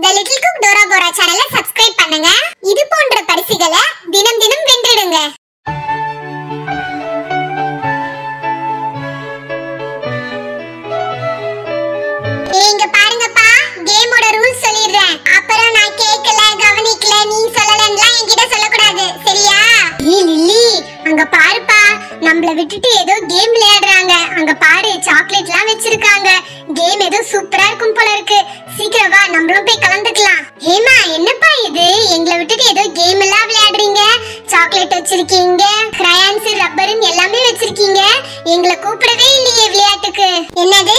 The Little Cook Dora Bora channel subscribe பண்ணுங்க. இது போன்ற பரிசுகளை தினம் தினம் வென்றிடுங்க. இங்க பாருங்கப்பா, கேமோட ரூல்ஸ் சொல்லிடுறேன். அப்புறம் நான் கேக்கல, கவனிக்கல, நீ சொல்லலன்னுலாம் என்கிட்ட சொல்லக்கூடாது. சரியா? லில்லி, அங்க பாருப்பா, நம்மள விட்டுட்டு ஏதோ கேம் விளையாடுறாங்க. அங்க பாரு, சாக்லேட்லாம் வச்சிருக்காங்க. கேம் ஏதோ சூப்பரா இருக்கும் போல இருக்கு. சீக்கிரம் வா, நம்மளும் போய் கலந்துக்கலாம். ஹேமா, என்னப்பா இது? எங்களை விட்டுட்டு ஏதோ கேம் எல்லாம் விளையாடுறீங்க. சாக்லேட் வச்சிருக்கீங்க, கிரையான்ஸ், ரப்பர்னு எல்லாமே வச்சிருக்கீங்க. எங்களை கூப்பிடவே இல்லையே விளையாட்டுக்கு. என்னது?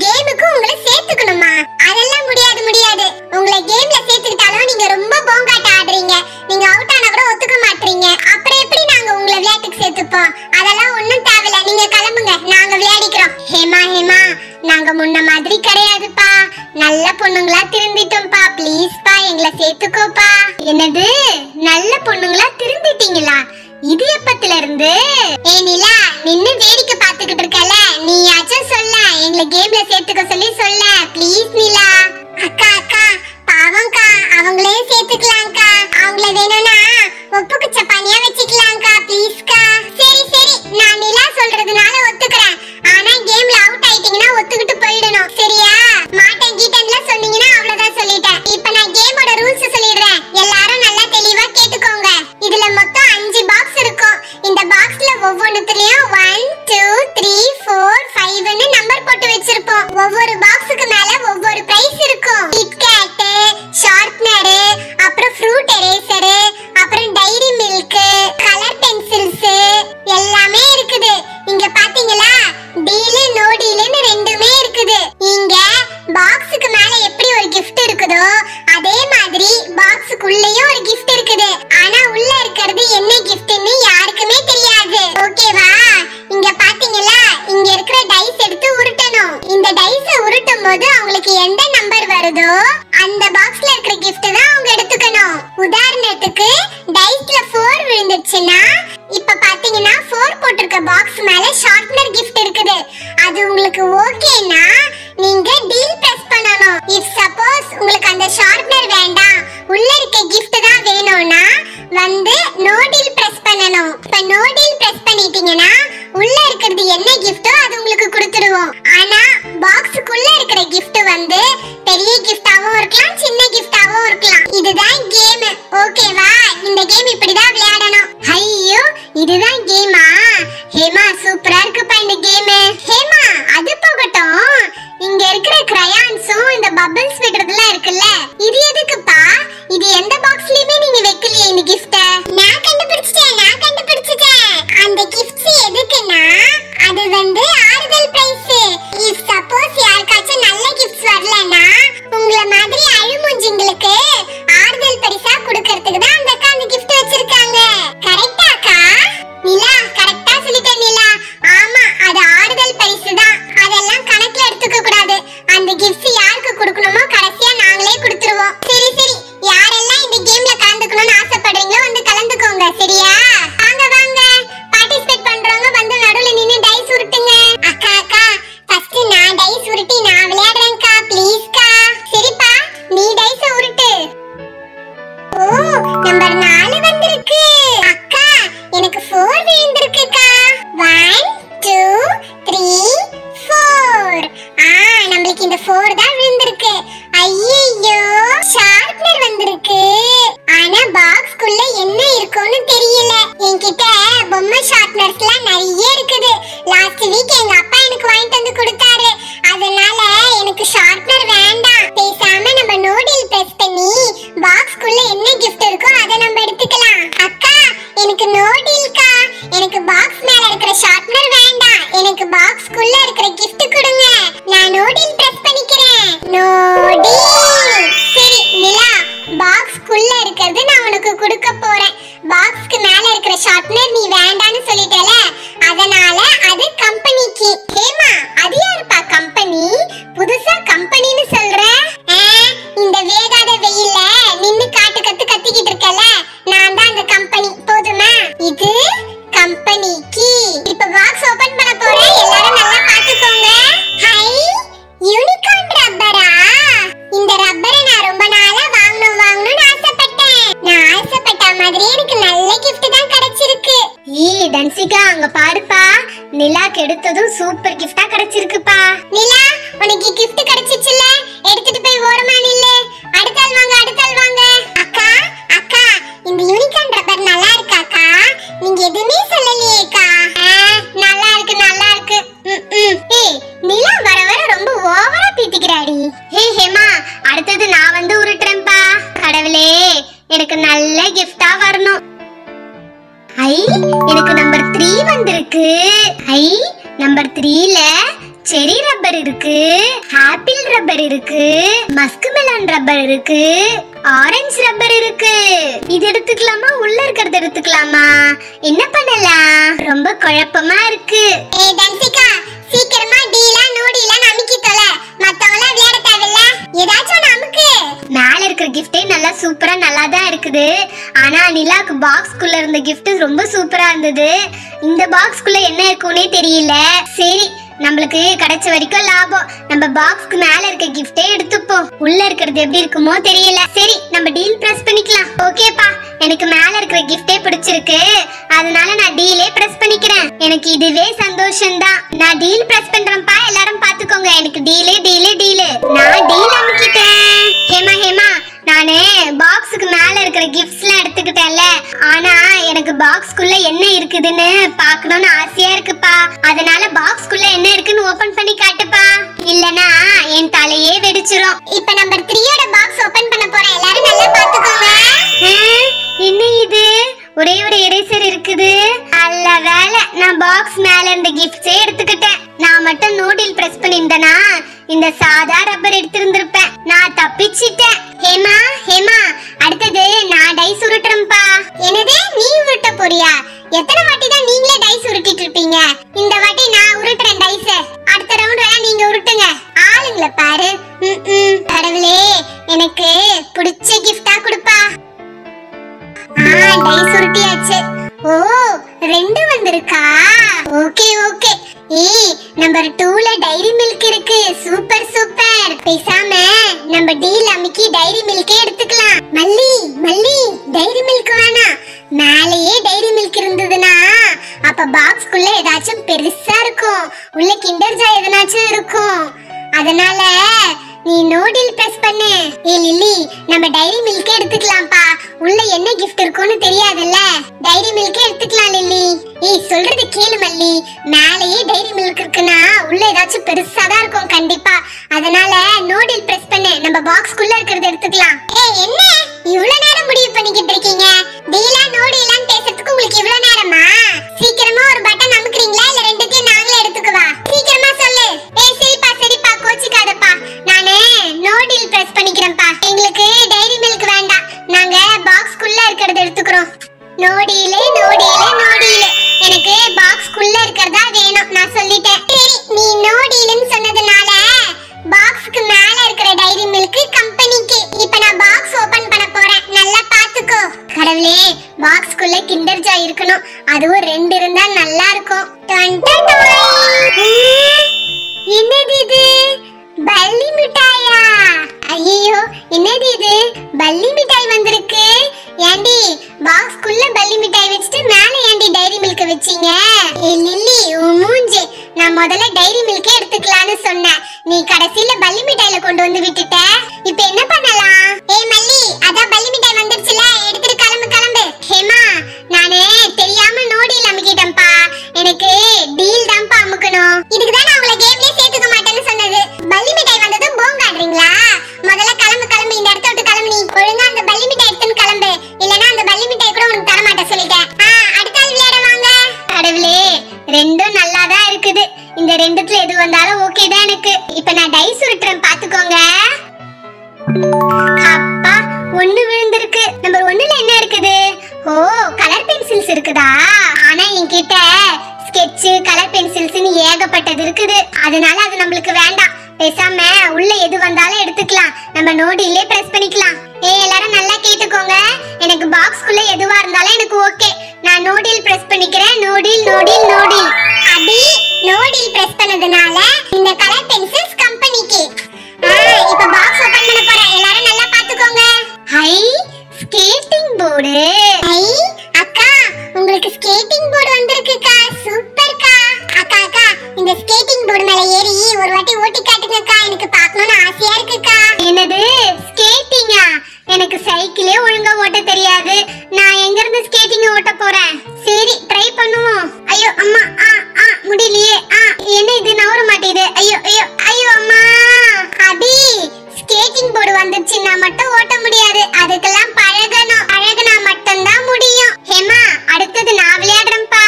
கேமுக்கு உங்களை சேர்த்துக்கணுமா? அதெல்லாம் முடியாது. உங்களை கேம்ல சேர்த்துக்கிட்டாலும் நீங்க ரொம்ப போங்காட்ட ஆடுறீங்க. நீங்க அவுட் ஆனா கூட ஒத்துக்க மாட்டீங்க. அப்புறம் எப்படி நாங்க உங்களை விளையாட்டுக்கு சேர்த்துப்போம்? அதெல்லாம் ஒண்ணும் தேவையில்ல. நீங்க கிளம்புங்க, நாங்க விளையாடிக்கிறோம். ஹேமா, நாங்க முன்ன மாதிரி கிடையாதுப்பா. நல்ல பொண்ணுங்களா திருந்திட்டோம்ப்பா. ப்ளீஸ்ப்பா, எங்களை சேர்த்துக்கோப்பா. என்னது, நல்ல பொண்ணுங்களா திருந்திட்டீங்களா? இது எப்பத்துல இருந்து? ஏ நிலா, நின்னு வேடிக்கை பார்த்துக்கிட்டு இருக்கல, நீயாச்சும் சொல்ல, எங்களை கேம்ல சேர்த்துக்க சொல்லி சொல்ல. ப்ளீஸ் நிலா. அக்கா, பாவம்க்கா, அவங்களே சேர்த்துக்கலாம்க்கா. அவங்கள வேணும்னா ஒப்புக்கு சப்பானியா வச்சுக்கலாம்க்கா. ப்ளீஸ்க்கா. சரி, நான் நிலா சொல்றதுனால ஒத்துக்கிறேன். ஆனா கேம்ல அவுட் ஆயிட்டீங்கன்னா ஒத்துக்கிட்டு போயிடணும். சரியா? மாட்டேன் கீட்டன்லாம் சொன்னீங்கன்னா அவ்வளவுதான் சொல்லிட்டேன். இப்போ நான் கேமோட ரூல்ஸ் சொல்லிடுறேன். எல்லாரும் நல்லா தெளிவா கேட்டுக்கோங்க. இதுல மொத்தம் 5 பாக்ஸ் இருக்கும். இந்த பாக்ஸ்ல ஒவ்வொன்றுத்துலயும் 1 2 3 4 5ன்னு நம்பர் போட்டு வச்சிருப்போம். ஒவ்வொரு பாக்ஸுக்கு மேல ஒவ்வொரு பிரைஸ் இருக்கும். கிட்கேட், ஷார்ப்னர், அப்புறம் ஃப்ரூட் எரேசர், அப்புறம் டைரி மில்க், கலர் பென்சில்ஸ் எல்லாமே இருக்குது. இங்க பாத்தீங்களா, டீல் நோ டீல்னு ரெண்டுமே இருக்குது. இங்க பாக்ஸுக்கு மேல எப்படி ஒரு gift இருக்குதோ அதே மாதிரி பாக்ஸுக்குள்ளேயும் ஒரு gift இருக்குது. ஆனா உள்ள இருக்கிறது என்ன giftன்னு யாருக்குமே தெரியாது. ஓகேவா? இங்க பாத்தீங்களா, இங்க இருக்கிற டைஸ் எடுத்து உருட்டணும். இந்த டைஸை உருட்டும் போது அவங்களுக்கு எந்த நம்பர் வருதோ அந்த பாக்ஸ்ல இருக்கிற gift தான் அவங்க எடுத்துக்கணும். உதாரணத்துக்கு டைஸ்ல 4 விழுந்துச்சுன்னா, இப்ப பாத்தீங்கன்னா 4 போட்டிருக்க பாக்ஸ் மேல ஷார்ப்னர் gift இருக்குது. அது உங்களுக்கு ஓகேனா நீங்க டீல் பிரஸ் பண்ணணும். இஃப் சப்போஸ் உங்களுக்கு அந்த ஷார்ப்னர் வேண்டாம், உள்ள இருக்க gift தான் வேணும்னா வந்து நோ டீல் பிரஸ் பண்ணணும். இப்ப நோ டீல் பிரஸ் பண்ணிட்டீங்கன்னா உள்ள இருக்கிறது என்ன giftோ அது உங்களுக்கு கொடுத்துருவோம். ஆனா பாக்ஸுக்குள்ள இருக்கிற gift வந்து பெரிய giftாவும் இருக்கலாம், சின்ன giftாவும் இருக்கலாம். இதுதான் கேம். ஓகேவா? இந்த கேம் இப்படிதான் விளையாடணும். ஐயோ, இதுதான் கேமா? ஹேமா, சூப்பரா இருக்குப்பா இந்த கேம். ஹேமா, அது போகட்டும், இங்க இருக்கிற கிரையான்ஸும் இந்த பபிள்ஸ் விடுறதுலாம் இருக்குல்ல, இது எதுக்குப்பா? இது எந்த பாக்ஸ்லயுமே நீங்க வைக்கலையே இந்த gift. நான் கண்டுபிடிச்சிட்டேன். அந்த gifts எதுக்குன்னா அது வந்து ஆறுதல் பிரைஸ். இஃப் சப்போஸ் யாருக்காச்சும் நல்ல gifts வரலனா உங்கள மாதிரி அழுமுஞ்சிங்களுக்கு ஆறுதல் பரிசா கொடுக்கிறதுக்கு தான் அந்த அக்கா அந்த gift வச்சிருக்காங்க. கரெக்டாக்கா? நிலா, கரெக்டா சொல்லிட்டேன் நிலா. ஆமா, அது ஆறுதல் பரிசு தான். அதெல்லாம் கணக்குல எடுத்துக்க கூடாது. அந்த gifts யாருக்கு கொடுக்கணுமோ கடைசியா நாங்களே கொடுத்துருவோம். சரி, யாரெல்லாம் இந்த கேம்ல கலந்துக்கணும்னு ஆசைப்படுறீங்களோ வந்து கலந்துக்கோங்க. சரியா? வாங்க, பார்ட்டிசிபேட் பண்றவங்க வந்து நடுவுல நின்னு டைஸ் உருட்டுங்க. அக்கா, ஃபர்ஸ்ட் நான் டைஸ் உருட்டி நான் விளையாடுறேன்க்கா. ப்ளீஸ்க்கா. சரிப்பா, நீ டைஸ் உருட்டு. ஓ, நம்பர் 4 வந்திருக்கு. அக்கா, எனக்கு 4 விழுந்திருக்குக்கா. 1 2 3 4. நம்மளுக்கு இந்த 4 தான் விழுந்திருக்கு. ஐயோ, ஷார்ப்னர் வந்திருக்கு. ஆனா பாக்ஸ்க்குள்ள என்ன இருக்குன்னு தெரியல. என்கிட்ட பொம்மை ஷார்ப்னர்ஸ்லாம் நிறைய இருக்குது. லாஸ்ட் வீக் எங்க அப்பா எனக்கு வாங்கிட்டு வந்து கொடுத்தாரு. அதனால எனக்கு ஷார்ப்னர் வேண்டாம். பேசாம நம்ம நோ டீல் பிரஸ் பண்ணி பாக்ஸ்க்குள்ள என்ன gift இருக்கோ அதை நம்ம எடுத்துக்கலாம். அக்கா, எனக்கு நோ டீல்க்கா. எனக்கு பாக்ஸ் மேல இருக்கிற ஷார்ப்னர் வேண்டாம். எனக்கு பாக்ஸ்க்குள்ள இருக்கிற gift கொடுங்க. நான் நோ டீல் பிரஸ் பண்ணிக்கிறேன். No deal. சரி நிலா, பாக்ஸ்க்குள்ள இருக்கிறது நான் உனக்கு கொடுக்க போறேன். பாக்ஸ்க்கு மேல இருக்கிற ஷார்ப்னர் நீ வேண்டான்னு சொல்லிட்டல, அதனால அது கம்பெனிக்கு. ஹேமா, அது யாருப்பா கம்பெனி? புதுசா கம்பெனின்னு சொல்ற? இந்த வேகாத வெயில்ல நின்னு காட்டு கத்திக்கிட்டு இருக்கல, நான் தான் அந்த கம்பெனி. போதுமா? இது கம்பெனிக்கு. இப்ப பாக்ஸ் ஓபன் பண்ண போறேன். எல்லாரும் நல்லா பாத்துக்கோங்க. ஹை, யூனிகார்ன் ரப்பரா? இந்த ரப்பரை நான் ரொம்ப பார்த்ததும் சூப்பர் கிஃப்டா கிடைச்சிருக்குப்பா. நிலா, உனக்கு கிஃப்ட் கிடைச்சிச்சுல, எடுத்துட்டு போய் ஓரமா நில்லு. அடுத்தால் வாங்க, அடுத்தால் வாங்க. அக்கா, அக்கா, இந்த யூனிகார்ன் ரப்பர் நல்லா இருக்காக்கா? நீங்க எதுவுமே சொல்லலையேக்கா. நல்லா இருக்கு, நல்லா இருக்கு. ஏய் நிலா, வர வர ரொம்ப ஓவரா பீத்திக்கிறாடி. ஹேமா, அடுத்தது நான் வந்து உருட்டுறேன்பா. கடவுளே, எனக்கு நல்ல கிஃப்டா வரணும். ஐ, எனக்கு நம்பர் 3 வந்திருக்கு. ஐ, நம்பர் 3ல செரி ரப்பர் இருக்கு, ஆப்பிள் ரப்பர் இருக்கு, மஸ்க் மெலன் ரப்பர் இருக்கு, ஆரஞ்சு ரப்பர் இருக்கு. இது எடுத்துக்கலாமா, உள்ள இருக்கிறது எடுத்துக்கலாமா, என்ன பண்ணலாம்? ரொம்ப குழப்பமா இருக்கு. ஏய் தன்சிகா, சீக்கிரமா டீலா நோடிலா அமுக்கி தொலை. மத்தவங்கள விளையாட தேவையில்ல, ஏதாச்சும் நமக்கு. மேல இருக்கிற கிஃப்டே நல்லா சூப்பரா நல்லா தான் இருக்குது. ஆனா நிலாக்கு பாக்ஸ்க்குள்ள இருந்த கிஃப்ட் ரொம்ப சூப்பரா இருந்தது. இந்த பாக்ஸ்க்குள்ள என்ன இருக்குன்னே தெரியல. சரி, நம்மளுக்கு கிடைச்ச வரைக்கும் லாபம். நம்ம பாக்ஸ்க்கு மேல இருக்க கிஃப்டே எடுத்துப்போம். உள்ள இருக்கிறது எப்படி இருக்குமோ தெரியல. சரி, நம்ம டீல் பிரஸ் பண்ணிக்கலாம். ஓகேப்பா, எனக்கு மேல இருக்கிற கிஃப்டே பிடிச்சிருக்கு, அதனால நான் டீலே பிரஸ் பண்ணிக்கிறேன். எனக்கு இதுவே சந்தோஷம் தான். நான் டீல் பிரஸ் பண்றேன்ப்பா, எல்லாரும் பாத்துக்கோங்க. எனக்கு டீலே டீலே டீலே. நான் டீல் அமுக்கிட்டேன். ஹேமா ஹேமா, நானே பாக்ஸுக்கு மேல இருக்கிற கிஃப்ட்ஸ்லாம் எடுத்துக்கிட்டேன்ல, ஆனா எனக்கு பாக்ஸ்க்குள்ள என்ன இருக்குதுன்னு பார்க்கணும்னு ஆசையா இருக்குப்பா. அதனால பாக்ஸ்க்குள்ள என்ன இருக்குன்னு ஓபன் பண்ணி காட்டுப்பா, இல்லனா என் தலையே வெடிச்சிரும். இப்போ நம்பர் 3யோட பாக்ஸ் ஓபன் பண்ண போறேன், எல்லாரும் நல்லா பாத்துக்கோங்க. என்ன இது, ஒரே ஒரு எரேசர் இருக்குது. நல்ல வேளை நான் பாக்ஸ் மேல இருந்த கிஃப்ட்ஸே எடுத்துக்கிட்டேன். நான் மட்டும் நோடில் பிரஸ் பண்ணிருந்தேனா இந்த சாதா ரப்பர் எடுத்திருந்திருப்பேன். நான் தப்பிச்சிட்டேன். ஹேமா ஹேமா, அடுத்தது நான் டைஸ் உருட்டுறேன்ப்பா. என்னது, நீ உருட்ட போறியா? எத்தனை வாட்டி தான் நீங்களே டைஸ் உருட்டிட்டு இருப்பீங்க? இந்த வாட்டி நான் உருட்டுறேன் டைஸ். அடுத்த ரவுண்ட் வேணா நீங்க உருட்டுங்க. ஆளுங்கள பாரு. கடவுளே, எனக்கு பிடிச்ச கிஃப்டா கொடுப்பா. டைஸ் உருட்டியாச்சு. ஓ, 2 வந்திருக்கா? Okay okay. ஏய், நம்பர் 2ல டைரி மில்க் இருக்கு. Super super. பேசாம நம்ம டீல் அமுக்கி டைரி மில்கே எடுத்துக்கலாம். மல்லி மல்லி, டைரி மில்க் வேணாம். மேலேயே டைரி மில்க் இருந்ததுன்னா அப்ப பாக்ஸ்க்குள்ள ஏதாச்சும் பெருசா இருக்கும், உள்ள கிண்டர் ஜாய் எதனாச்சும் இருக்கும். அதனால நீ நோடில் பிரஸ் பண்ணு. ஏ லில்லி, நம்ம டைரி மில்கே எடுத்துக்கலாம்ப்பா. உள்ள என்ன கிஃப்ட் இருக்கும்னு தெரியாதுல்ல, டைரி மில்கே எடுத்துக்கலாம் லில்லி. ஏய் சொல்றது கேளு மல்லி, மேலேயே டைரி மில்க் இருக்குன்னா உள்ள ஏதாச்சும் பெருசா தான் இருக்கும் கண்டிப்பா. அதனால நோடில் பிரஸ் பண்ணு, நம்ம பாக்ஸ்க்குள்ள இருக்கிறது எடுத்துக்கலாம். ஏய் என்ன இவ்வளவு நேரம் முடிவு பண்ணிக்கிட்டு இருக்கீங்க? டீலா நோடிலான்னு பேசுறதுக்கு உங்களுக்கு இவ்வளவு நேரமா? சீக்கிரமா ஒரு பட்டன் அமுக்குறீங்களா, இல்ல ரெண்டுத்தையும் நாங்களே எடுத்துக்கவா? சீக்கிரமா சொல்லு. ஏய் சரிப்பா சரிப்பா, கோச்சிக்காதப்பா. நானே நோடில் பிரஸ் பண்ணிக்கிறேன்ப்பா. எங்களுக்கு டைரி மில்க் வேண்டாம், நாங்க பாக்ஸ்க்குள்ள இருக்கிறது எடுத்துக்கிறோம். நோடிலே நோடிலே நோடிலே, எனக்கு பாக்ஸ்க்குள்ள இருக்கிறதா வேணும். நான் சொல்லிட்டேன். சரி, நீ நோடில்னு சொன்னதுனால பாக்ஸ்க்கு மேல இருக்கிற டைரி மில்க் கம்பெனிக்கு. இப்போ நான் பாக்ஸ் ஓபன் பண்ண போறேன், நல்லா பாத்துக்கோ. கடவுளே, பாக்ஸ்க்குள்ள கிண்டர் ஜாய் இருக்கணும், அதுவும் 2 இருந்தா நல்லா இருக்கும். என்னது இது, பல்லி மிட்டாயா? ஐயோ, என்னது இது, பல்லி மிட்டாய் வந்திருக்கு. ஏண்டி பாக்ஸ்க்குள்ள பல்லி மிட்டாய் வச்சிட்டு மேலே ஏண்டி டைரி மில்க் வச்சீங்க? ஏ லில்லி, உன் மூஞ்சி. நான் முதல்ல டைரி மில்கே எடுத்துக்கலாம்னு சொன்னேன், நீ கடைசில பல்லி மிட்டாயில கொண்டு வந்து விட்டுட்ட. இப்போ என்ன பண்ணலாம்? ஏய் மல்லி, அதான் பல்லி மிட்டாய் வந்துருச்சுல, எடுத்துட்டு கிளம்பு கிளம்பு. ஹேமா, நானே தெரியாம நோடில் அமுக்கிட்டேன்ப்பா. எனக்கு டீல் தான்ப்பா அமுக்கணும். இதுக்கு தான் நான் உங்களை கேம்லயே சேர்த்துக்க மாட்டேன்னு சொன்னது. பல்லி மிட்டாய் வந்ததும் போங்காடுறீங்களா? முதல்ல கிளம்பு கிளம்பு, இந்த இடத்த விட்டு கிளம்பு. நீ ஒழுங்கா அந்த பல்லி மிட்டாய் எடுத்துன்னு கிளம்பு, இல்லனா அந்த பல்லி மிட்டாய் கூட உனக்கு தர மாட்டேன் சொல்லிட்டேன். அடுத்த ஆள் விளையாட வாங்க. கடவுளே, 2ம் நல்லா தான் இருக்குது. இந்த 2த்துல எது வந்தாலும் ஓகே தான் எனக்கு. இப்போ நான் டைஸ் உருட்டுறேன், பாத்துக்கோங்க. அப்பா, 1 விழுந்திருக்கு. நம்பர் 1ல என்ன இருக்குது? ஓ, கலர் பென்சில்ஸ் இருக்குதா? ஆனா என்கிட்ட ஸ்கெட்ச், கலர் பென்சில்ஸ்னு ஏகப்பட்டது இருக்குது. அதனால அது நம்மளுக்கு வேண்டாம். பேசாம உள்ள எது வந்தாலும் எடுத்துக்கலாம், நம்ம நோடிலே பிரஸ் பண்ணிக்கலாம். எல்லாரும் நல்லா கேட்டுக்கோங்க, எனக்கு பாக்ஸ்க்குள்ள எதுவா இருந்தாலும் எனக்கு ஓகே. நான் நோடில் பிரஸ் பண்ணிக்கிறேன். நோடில் நோடில் நோடில். அடி நோடில் பிரஸ் பண்ணதுனால இந்த கலர் பென்சில்ஸ் கம்பெனிக்கு. இப்போ பாக்ஸ் ஓபன் பண்ண போறேன், எல்லாரும் நல்லா பாத்துக்கோங்க. High, skating board. ஹை அக்கா, உங்களுக்கு ஸ்கேட்டிங் போர்டு வந்திருக்குக்கா. சூப்பர்க்கா. அக்கா அக்கா, அதுக்கெல்லாம் பழகுனா மட்டும்தான் முடியும். ஹேமா அடுத்தது நான் விளையாடுறேன்ப்பா.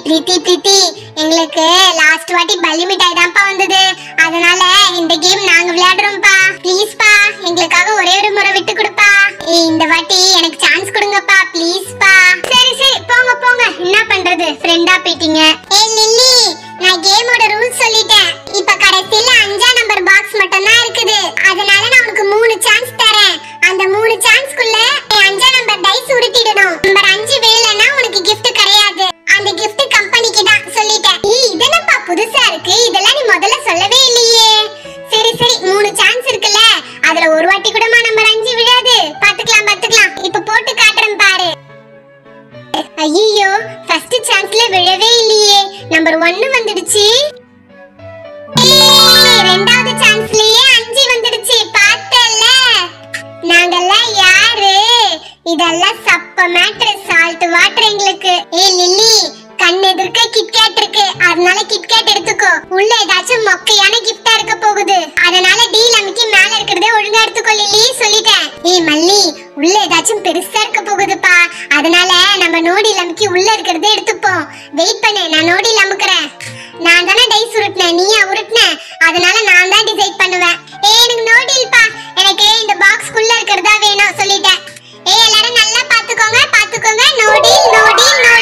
பிரீத்தி எங்களுக்கு லாஸ்ட் வாட்டி பல்லி மிட்டாய் தான்ப்பா வந்தது, அதனால இந்த கேம் நாங்க விளையாடுறோம்ப்பா. ப்ளீஸ் பா, எங்களுக்காக ஒரே ஒரு முறை விட்டு கொடுப்பா. இந்த வாட்டி எனக்கு சான்ஸ் கொடுங்கப்பா ப்ளீஸ் பா. சரி போங்க போங்க, என்ன பண்றது, ஃப்ரெண்டா போயிட்டீங்க. லில்லி, நான் கேமோட ரூல்ஸ் சொல்லிட்டேன். இப்ப கடைசில 5ஆம் நம்பர் பாக்ஸ் மட்டும் தான் இருக்குது, அதனால நான் உனக்கு 3 சான்ஸ் தரேன். அந்த 3 சான்ஸ்க்குள்ள 5ஆம் நம்பர் டைஸ் உருட்டிடணும். நம்பர் 5 வேலைன்னா உனக்கு gift கிடையாது, அந்த gift கம்பெனிக்கு தான் சொல்லிட்டேன். இதென்னப்பா புதுசா இருக்கு, இதெல்லாம் நீ முதல்ல சொல்லவே இல்லையே. சரி 3 சான்ஸ் இருக்குல்ல, அதுல ஒரு வாட்டி கூடமா நம்பர் 5 விழாது. பாத்துக்கலாம், இப்ப போட்டு காட்டுறேன் பாரு. ஐயோ, ஃபர்ஸ்ட் சான்ஸ்ல விழவே இல்லையே, நம்பர் 1 வந்துடுச்சு. ரெண்டாவது சான்ஸ்லயே 5 வந்துடுச்சு, பார்த்தல. நாங்கெல்லாம் யாரு, இதெல்லாம் சப்ப மேட்டர், சால்ட் வாட்டர் எங்களுக்கு. லில்லி, கண்ணு எதிர்க்க கிட்கேட் இருக்கு, அதனால கிட்கேட் எடுத்துக்கோ. உள்ள ஏதாச்சும் மொக்கையான கிஃப்டா இருக்க போகுது, அதனால டீல் அமுக்கி மேல இருக்கிறதே ஒழுங்கா எடுத்துக்கோ லில்லி, சொல்லிட்டேன். மல்லி, உள்ள ஏதாச்சும் பெருசா இருக்க போகுதுப்பா, அதனால நம்ம நோடில் அமுக்கி உள்ள இருக்கிறதே எடுத்துப்போம். வெயிட் பண்ணு, நான் நோடில் அமுக்குறேன். நான் தானே டைஸ் உருட்டினேன், நீயா உருட்டின, அதனால நான் தான் டிசைட் பண்ணுவேன். எனக்கு நோடில்ப்பா, எனக்கு இந்த பாக்ஸ்க்குள்ள இருக்கிறதா வேணும், சொல்லிட்டேன். எல்லாரும் நல்லா பாத்துக்கோங்க, நோடில்.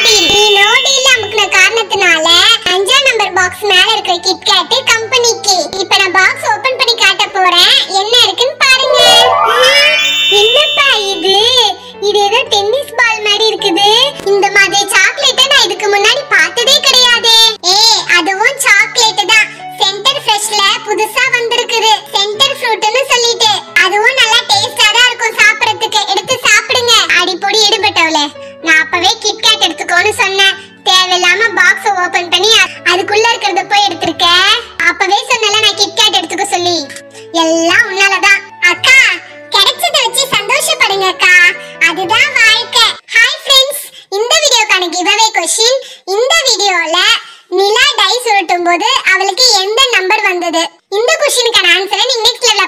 நீ நோடில் அமுக்குன காரணத்தினால 5ஆம் நம்பர் பாக்ஸ் மேல இருக்கிற கிட்கேட் கம்பெனிக்கு. இப்ப நான் பாக்ஸ் ஓபன் பண்ணி காட்ட போறேன், என்ன இருக்குன்னு பாருங்க. என்னப்பா இது ஏதோ டென்னிஸ் பால் மாதிரி இருக்குது. இந்த மாதிரி சாக்லேட்டை நான் இதுக்கு முன்னாடி பார்த்ததே கிடையாது. அதுவும் சாக்லேட் தான், சென்டர் ஃப்ரெஷ்ல புதுசா வந்திருக்குது, சென்டர் ஃப்ரூட்னு சொல்லிட்டு. அதுவும் நல்லா டேஸ்டா தான் இருக்கும் சாப்பிடுறதுக்கு, எடுத்து சாப்பிடுங்க. அடிப்பொடி எடுபட்டவளே, நான் அப்பவே கிட்கேட் எடுத்துக்கோன்னு சொன்னேன், தேவையில்லாம பாக்ஸ் ஓபன் பண்ணி அதுக்குள்ள இருக்கிறத போய் எடுத்துருக்க. அப்பவே சொன்னல நான் கிட்கேட் எடுத்துக்க சொல்லி. எல்லாம் உன்னாலதான். அக்கா, கிடைச்சத வச்சு சந்தோஷப்படுங்க அக்கா, அதுதான் வாழ்க்கை. ஹாய் ஃப்ரெண்ட்ஸ், இந்த வீடியோக்கான கிவ்அவே क्वेश्चन. இந்த வீடியோல நிலா டைஸ் உருட்டும் போது அவளுக்கு எந்த நம்பர் வந்தது? இந்த क्वेश्चनக்கான ஆன்சரை நீங்க நெக்ஸ்ட் லெவல்ல